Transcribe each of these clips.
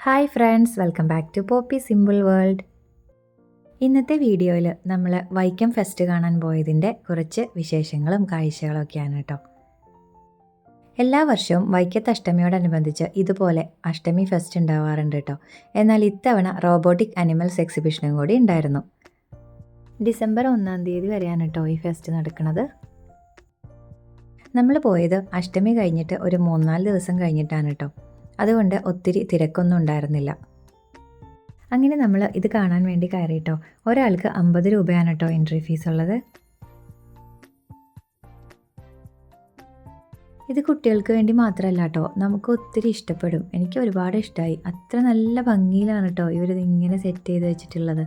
Hi friends, welcome back to Poppy Simple World. ഇന്നത്തെ വീഡിയോയിൽ നമ്മൾ വൈക്കം ഫെസ്റ്റ് കാണാൻ പോയതിൻ്റെ കുറച്ച് വിശേഷങ്ങളും കാഴ്ചകളൊക്കെയാണ് കേട്ടോ. എല്ലാ വർഷവും വൈക്കത്ത് അഷ്ടമിയോടനുബന്ധിച്ച് ഇതുപോലെ അഷ്ടമി ഫെസ്റ്റ് ഉണ്ടാവാറുണ്ട് കേട്ടോ. എന്നാൽ ഇത്തവണ റോബോട്ടിക് അനിമൽസ് എക്സിബിഷനും കൂടി ഉണ്ടായിരുന്നു. ഡിസംബർ 1 തീയതി വരെയാണ് കേട്ടോ ഈ ഫെസ്റ്റ് നടക്കുന്നത്. നമ്മൾ പോയത് അഷ്ടമി കഴിഞ്ഞിട്ട് ഒരു 3-4 ദിവസം കഴിഞ്ഞിട്ടാണ് കേട്ടോ. അതുകൊണ്ട് ഒത്തിരി തിരക്കൊന്നും ഉണ്ടായിരുന്നില്ല. അങ്ങനെ നമ്മൾ ഇത് കാണാൻ വേണ്ടി കയറിയിട്ടോ. ഒരാൾക്ക് 50 രൂപയാണ് കേട്ടോ എൻട്രി ഫീസ് ഉള്ളത്. ഇത് കുട്ടികൾക്ക് വേണ്ടി മാത്രമല്ല കേട്ടോ, നമുക്ക് ഒത്തിരി ഇഷ്ടപ്പെടും. എനിക്ക് ഒരുപാട് ഇഷ്ടമായി. അത്ര നല്ല ഭംഗിയിലാണ് കേട്ടോ ഇവരിത് ഇങ്ങനെ സെറ്റ് ചെയ്ത് വെച്ചിട്ടുള്ളത്.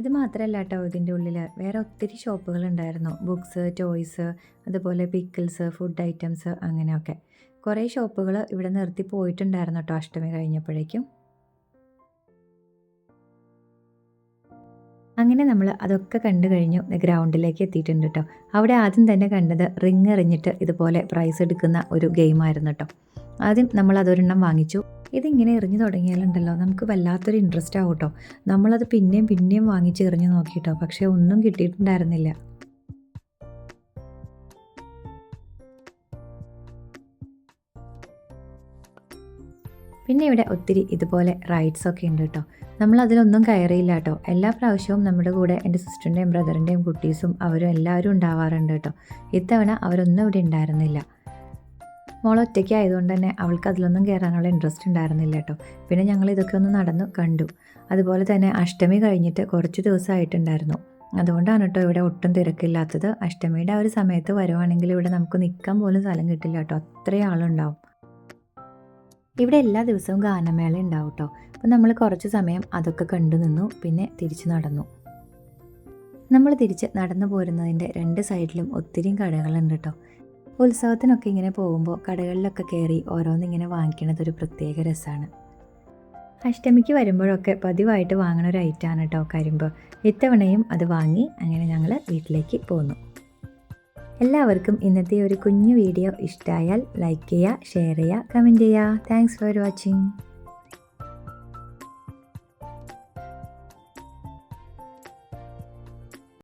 ഇത് മാത്രമല്ല കേട്ടോ, ഇതിൻ്റെ ഉള്ളിൽ വേറെ ഒത്തിരി ഷോപ്പുകൾ ഉണ്ടായിരുന്നു. ബുക്സ്, ടോയ്സ്, അതുപോലെ പിക്കിൾസ്, ഫുഡ് ഐറ്റംസ്, അങ്ങനെയൊക്കെ കുറേ ഷോപ്പുകൾ ഇവിടെ നിർത്തി പോയിട്ടുണ്ടായിരുന്നു കേട്ടോ അഷ്ടമി കഴിഞ്ഞപ്പോഴേക്കും. അങ്ങനെ നമ്മൾ അതൊക്കെ കണ്ടു കഴിഞ്ഞു ഗ്രൗണ്ടിലേക്ക് എത്തിയിട്ടുണ്ട് കേട്ടോ. അവിടെ ആദ്യം തന്നെ കണ്ടത് റിങ് എറിഞ്ഞിട്ട് ഇതുപോലെ പ്രൈസ് എടുക്കുന്ന ഒരു ഗെയിമായിരുന്നു കേട്ടോ. ആദ്യം നമ്മൾ അതൊരെണ്ണം വാങ്ങിച്ചു. ഇതിങ്ങനെ എറിഞ്ഞു തുടങ്ങിയാലുണ്ടല്ലോ നമുക്ക് വല്ലാത്തൊരു ഇൻട്രസ്റ്റ് ആവും കേട്ടോ. നമ്മളത് പിന്നെയും വാങ്ങിച്ച് എറിഞ്ഞു നോക്കിയിട്ടോ, പക്ഷേ ഒന്നും കിട്ടിയിട്ടുണ്ടായിരുന്നില്ല. പിന്നെ ഇവിടെ ഒത്തിരി ഇതുപോലെ റൈഡ്സൊക്കെ ഉണ്ട് കേട്ടോ. നമ്മളതിലൊന്നും കയറിയില്ല കേട്ടോ. എല്ലാ പ്രാവശ്യവും നമ്മുടെ കൂടെ എൻ്റെ സിസ്റ്ററിൻ്റെയും ബ്രദറിൻ്റെയും കുട്ടീസും അവരും എല്ലാവരും ഉണ്ടാവാറുണ്ട് കേട്ടോ. ഇത്തവണ അവരൊന്നും ഇവിടെ ഉണ്ടായിരുന്നില്ല. മോൾ ഒറ്റയ്ക്ക് ആയതുകൊണ്ട് തന്നെ അവൾക്ക് അതിലൊന്നും കയറാനുള്ള ഇൻട്രസ്റ്റ് ഉണ്ടായിരുന്നില്ല കേട്ടോ. പിന്നെ ഞങ്ങൾ ഇതൊക്കെ ഒന്ന് നടന്നു കണ്ടു. അതുപോലെ തന്നെ അഷ്ടമി കഴിഞ്ഞിട്ട് കുറച്ച് ദിവസമായിട്ടുണ്ടായിരുന്നു. അതുകൊണ്ടാണ് കേട്ടോ ഇവിടെ ഒട്ടും തിരക്കില്ലാത്തത്. അഷ്ടമിയുടെ ആ ഒരു സമയത്ത് വരുവാണെങ്കിൽ ഇവിടെ നമുക്ക് നിൽക്കാൻ പോലും സ്ഥലം കിട്ടില്ല കേട്ടോ, അത്രയും ആളുണ്ടാവും. ഇവിടെ എല്ലാ ദിവസവും ഗാനമേള ഉണ്ടാവും കേട്ടോ. അപ്പം നമ്മൾ കുറച്ച് സമയം അതൊക്കെ കണ്ടു നിന്നു, പിന്നെ തിരിച്ച് നടന്നു. നമ്മൾ തിരിച്ച് നടന്നു പോരുന്നതിൻ്റെ 2 സൈഡിലും ഒത്തിരി കടകളുണ്ട് കേട്ടോ. ഉത്സവത്തിനൊക്കെ ഇങ്ങനെ പോകുമ്പോൾ കടകളിലൊക്കെ കയറി ഓരോന്നിങ്ങനെ വാങ്ങിക്കണത് ഒരു പ്രത്യേക രസമാണ്. അഷ്ടമിക്ക് വരുമ്പോഴൊക്കെ പതിവായിട്ട് വാങ്ങണ ഒരു ഐറ്റമാണ് കേട്ടോ കരിമ്പ്. ഇത്തവണയും അത് വാങ്ങി അങ്ങനെ ഞങ്ങൾ വീട്ടിലേക്ക് പോന്നു. എല്ലാവർക്കും ഇന്നത്തെ ഒരു കുഞ്ഞു വീഡിയോ ഇഷ്ടമായാൽ ലൈക്ക് ചെയ്യുക, ഷെയർ ചെയ്യുക, കമൻറ്റ് ചെയ്യുക. Thanks for watching.